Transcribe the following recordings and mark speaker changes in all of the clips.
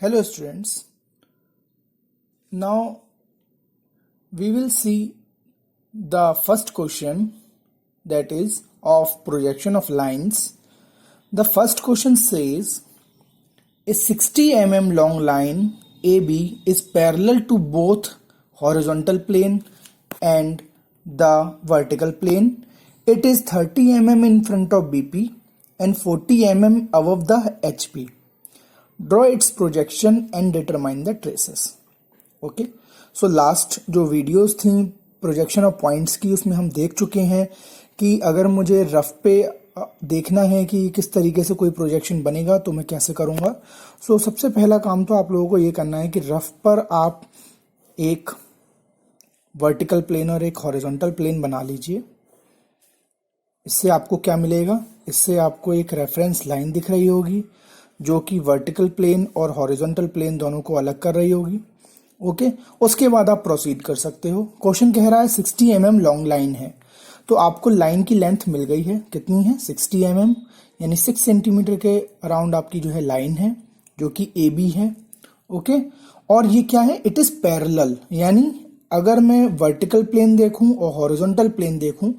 Speaker 1: Hello students, now we will see the first question, that is of projection of lines. The first question says a 60 mm long line AB is parallel to both horizontal plane and the vertical plane. It is 30 mm in front of BP and 40 mm above the HP. Draw its projection and determine the traces. Okay, so last जो videos थी projection of points की, उसमें हम देख चुके हैं कि अगर मुझे रफ पे देखना है कि किस तरीके से कोई प्रोजेक्शन बनेगा तो मैं कैसे करूंगा. सो सबसे पहला काम तो आप लोगों को ये करना है कि रफ पर आप एक वर्टिकल प्लेन और एक हॉरिजॉन्टल प्लेन बना लीजिए. इससे आपको क्या मिलेगा, इससे आपको एक रेफरेंस लाइन दिख रही होगी जो कि वर्टिकल प्लेन और हॉरिजॉन्टल प्लेन दोनों को अलग कर रही होगी. ओके, उसके बाद आप प्रोसीड कर सकते हो. क्वेश्चन कह रहा है 60 mm लॉन्ग लाइन है, तो आपको लाइन की लेंथ मिल गई है. कितनी है? 60 mm, यानी 6 सेंटीमीटर के अराउंड आपकी जो है लाइन है जो कि AB है. ओके, और ये क्या है? इट इज पैरेलल, यानी अगर मैं वर्टिकल प्लेन देखूं और हॉरिजॉन्टल प्लेन देखूं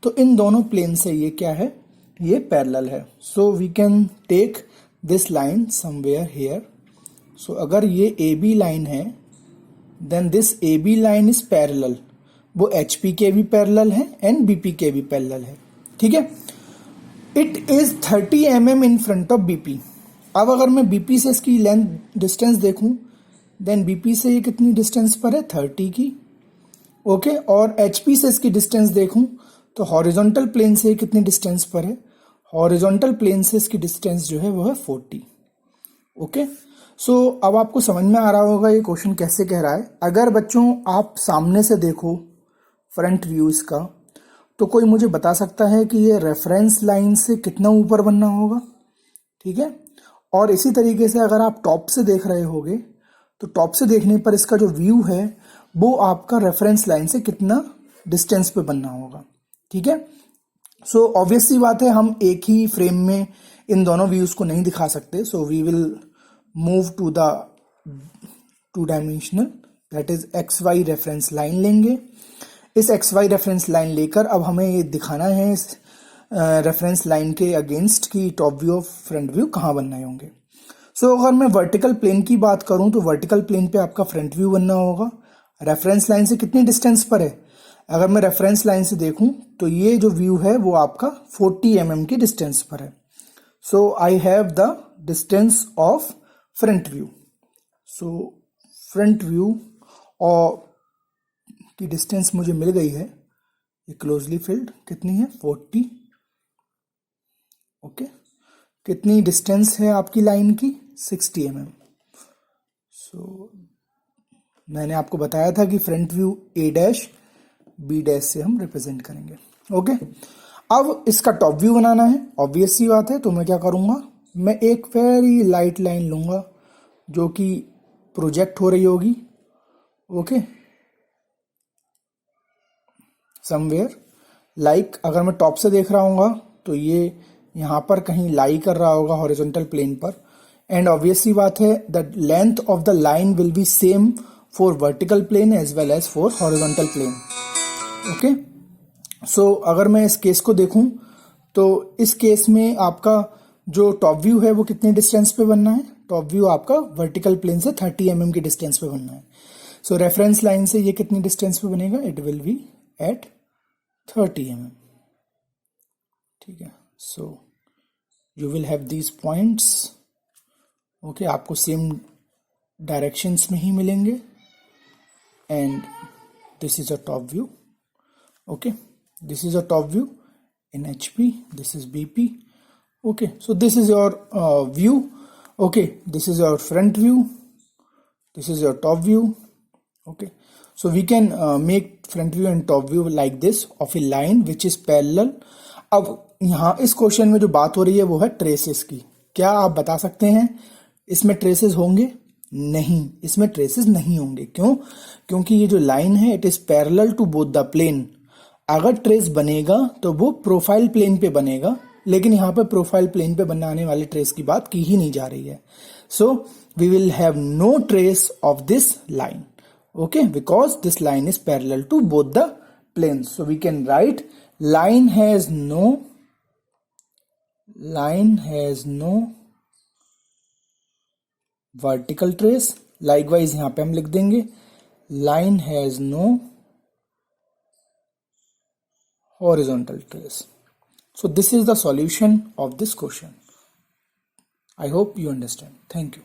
Speaker 1: तो इन दोनों प्लेन से ये क्या है? ये पैरेलल है. So we can take this line somewhere here. So अगर ये AB लाइन है then this AB line is parallel. वो HP के भी पैरेलल है एंड BP के भी पैरेलल है. ठीक है. It is 30 mm in front of BP. अब अगर मैं BP से इसकी लेंथ डिस्टेंस देखूं देन BP से ये कितनी डिस्टेंस पर है? 30 की. ओके, और HP से इसकी डिस्टेंस देखूं तो हॉरिजॉन्टल प्लेन से कितनी डिस्टेंस पर है? हॉरिजॉन्टल प्लेन से इसकी डिस्टेंस जो है वो है 40. ओके, सो अब आपको समझ में आ रहा होगा ये क्वेश्चन कैसे कह रहा है. अगर बच्चों आप सामने से देखो फ्रंट व्यू इसका, तो कोई मुझे बता सकता है कि ये रेफरेंस लाइन से कितना ऊपर बनना होगा? ठीक है. और इसी तरीके से अगर आप टॉप से देख रहे होगे तो टॉप से देखने पर इसका जो व्यू है वो आपका रेफरेंस लाइन से कितना डिस्टेंस पे बनना होगा. ठीक है. सो ऑब्वियस सी बात है, हम एक ही फ्रेम में इन दोनों व्यूज को नहीं दिखा सकते. So we will move to the 2 dimensional, that is XY reference line लेंगे. इस XY रेफरेंस लाइन लेकर अब हमें ये दिखाना है इस रेफरेंस लाइन के अगेंस्ट की टॉप व्यू और फ्रंट व्यू कहाँ बनने होंगे. सो अगर मैं वर्टिकल प्लेन की बात करूं तो वर्टिकल प्लेन पे आपका फ्रंट व्यू बनना होगा. रेफरेंस लाइन से कितनी डिस्टेंस पर है? अगर मैं रेफरेंस लाइन से देखूं तो ये जो व्यू है वो आपका 40 mm की डिस्टेंस पर है. So I have the distance of front view. So front view और की डिस्टेंस मुझे मिल गई है, ये क्लोजली फिल्ड कितनी है? 40. ओके, कितनी डिस्टेंस है आपकी लाइन की? 60 mm. सो मैंने आपको बताया था कि फ्रंट व्यू A' B' से हम रिप्रेजेंट करेंगे. ओके, अब इसका टॉप व्यू बनाना है. ऑब्वियस सी बात है, तो मैं क्या करूंगा, मैं एक वेरी लाइट लाइन लूंगा जो कि प्रोजेक्ट हो रही होगी. ओके, समवेयर लाइक अगर मैं टॉप से देख रहा हूँगा तो ये यहाँ पर कहीं लाई कर रहा होगा हॉरिजॉन्टल प्लेन पर. एंड ऑब्वियस सी बात है, the length of the line will be same for vertical plane as well as for horizontal plane. Okay, so अगर मैं इस केस को देखूं तो इस केस में आपका जो टॉप व्यू है वो कितने डिस्टेंस पे बनना है? टॉप व्यू आपका वर्टिकल प्लेन से 30 mm की डिस्टेंस पे बनना है. सो रेफरेंस लाइन से ये कितनी डिस्टेंस पे बनेगा? It will be at 30 mm. ठीक है. So you will have these points. Okay, आपको सेम डायरेक्शंस में ही मिलेंगे. And this is a top view. Okay, this is a top view in HP, this is BP. Okay, so this is your view. Okay, this is your front view, this is your top view. Okay, so we can make front view and top view like this of a line which is parallel. अब यहाँ इस question में जो बात हो रही है वो है ट्रेसेस की. क्या आप बता सकते हैं इसमें ट्रेसेस होंगे? नहीं, इसमें ट्रेसेस नहीं होंगे. क्यों? क्योंकि ये जो लाइन है it is parallel to both the plane. अगर ट्रेस बनेगा तो वो प्रोफाइल प्लेन पे बनेगा, लेकिन यहाँ पे प्रोफाइल प्लेन पे बनाने वाले ट्रेस की बात की ही नहीं जा रही है. So we will have no trace of this line. Okay, because this line is parallel to both the planes. So we can write line has no vertical trace. Likewise यहाँ पे हम लिख देंगे line has no horizontal trace. So this is the solution of this question. I hope you understand. Thank you.